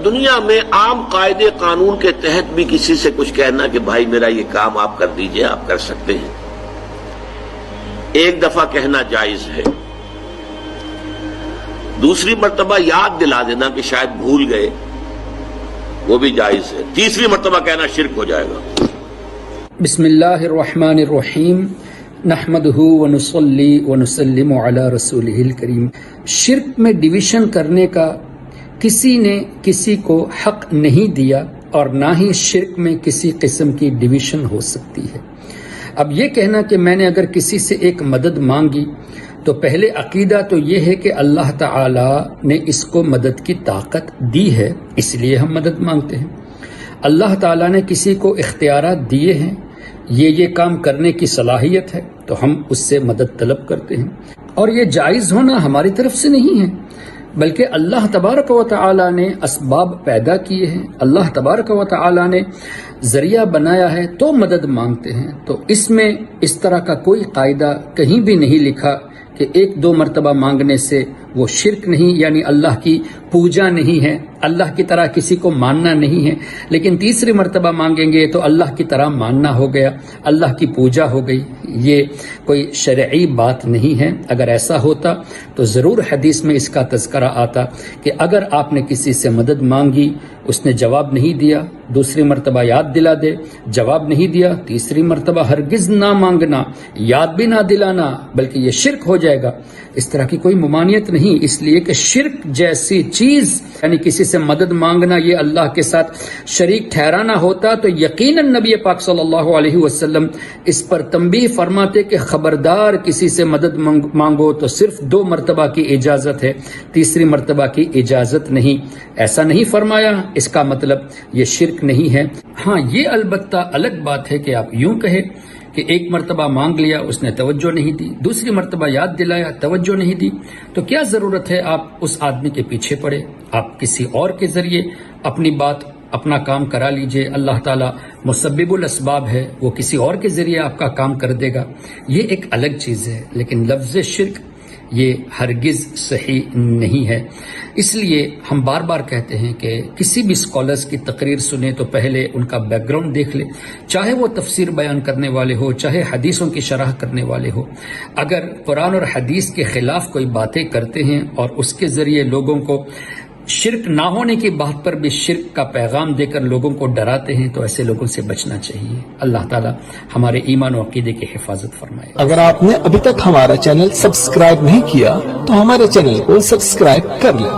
دنیا میں عام قاعدے قانون کے تحت بھی کسی سے کچھ کہنا کہ بھائی میرا یہ کام آپ کر دیجئے، آپ کر سکتے ہیں، ایک دفعہ کہنا جائز ہے، دوسری مرتبہ یاد دلا دینا کہ شاید بھول گئے، وہ بھی جائز ہے، تیسری مرتبہ کہنا شرک ہو جائے گا۔ بسم اللہ الرحمن الرحیم، نحمدہ ونصلی ونسلم علی رسولہ الکریم۔ شرک میں ڈویژن کرنے کا کسی نے کسی کو حق نہیں دیا، اور نہ ہی شرک میں کسی قسم کی ڈویژن ہو سکتی ہے۔ اب یہ کہنا کہ میں نے اگر کسی سے ایک مدد مانگی تو پہلے عقیدہ تو یہ ہے کہ اللہ تعالی نے اس کو مدد کی طاقت دی ہے، اس لیے ہم مدد مانگتے ہیں۔ اللہ تعالی نے کسی کو اختیارات دیے ہیں، یہ کام کرنے کی صلاحیت ہے، تو ہم اس سے مدد طلب کرتے ہیں، اور یہ جائز ہونا ہماری طرف سے نہیں ہے، بلکہ اللہ تبارک و تعالی نے اسباب پیدا کیے ہیں، اللہ تبارک و تعالی نے ذریعہ بنایا ہے تو مدد مانگتے ہیں۔ تو اس میں اس طرح کا کوئی قاعدہ کہیں بھی نہیں لکھا کہ ایک دو مرتبہ مانگنے سے وہ شرک نہیں، یعنی اللہ کی پوجا نہیں ہے، اللہ کی طرح کسی کو ماننا نہیں ہے، لیکن تیسری مرتبہ مانگیں گے تو اللہ کی طرح ماننا ہو گیا، اللہ کی پوجا ہو گئی۔ یہ کوئی شرعی بات نہیں ہے۔ اگر ایسا ہوتا تو ضرور حدیث میں اس کا تذکرہ آتا کہ اگر آپ نے کسی سے مدد مانگی، اس نے جواب نہیں دیا، دوسری مرتبہ یاد دلا دے، جواب نہیں دیا، تیسری مرتبہ ہرگز نہ مانگنا، یاد بھی نہ دلانا، بلکہ یہ شرک ہو جائے گا۔ اس طرح کی کوئی ممانعت نہیں، اس لیے کہ شرک جیسی چیز، یعنی کسی سے مدد مانگنا، یہ اللہ کے ساتھ شریک ٹھہرانا ہوتا تو یقیناً نبی پاک صلی اللہ علیہ وسلم اس پر تنبیہ فرماتے کہ خبردار کسی سے مدد مانگو تو صرف 2 مرتبہ کی اجازت ہے، تیسری مرتبہ کی اجازت نہیں۔ ایسا نہیں فرمایا، اس کا مطلب یہ شرک نہیں ہے۔ ہاں، یہ البتہ الگ بات ہے کہ آپ یوں کہے کہ ایک مرتبہ مانگ لیا، اس نے توجہ نہیں دی، دوسری مرتبہ یاد دلایا، توجہ نہیں دی، تو کیا ضرورت ہے آپ اس آدمی کے پیچھے پڑے؟ آپ کسی اور کے ذریعے اپنی بات، اپنا کام کرا لیجئے۔ اللہ تعالیٰ مسبب الاسباب ہے، وہ کسی اور کے ذریعے آپ کا کام کر دے گا، یہ ایک الگ چیز ہے۔ لیکن لفظ شرک یہ ہرگز صحیح نہیں ہے۔ اس لیے ہم بار بار کہتے ہیں کہ کسی بھی اسکالرس کی تقریر سنیں تو پہلے ان کا بیک گراؤنڈ دیکھ لیں، چاہے وہ تفسیر بیان کرنے والے ہو، چاہے حدیثوں کی شرح کرنے والے ہو۔ اگر قرآن اور حدیث کے خلاف کوئی باتیں کرتے ہیں اور اس کے ذریعے لوگوں کو شرک نہ ہونے کی بات پر بھی شرک کا پیغام دے کر لوگوں کو ڈراتے ہیں، تو ایسے لوگوں سے بچنا چاہیے۔ اللہ تعالی ہمارے ایمان و عقیدے کی حفاظت فرمائے۔ اگر آپ نے ابھی تک ہمارا چینل سبسکرائب نہیں کیا تو ہمارے چینل کو سبسکرائب کر لیں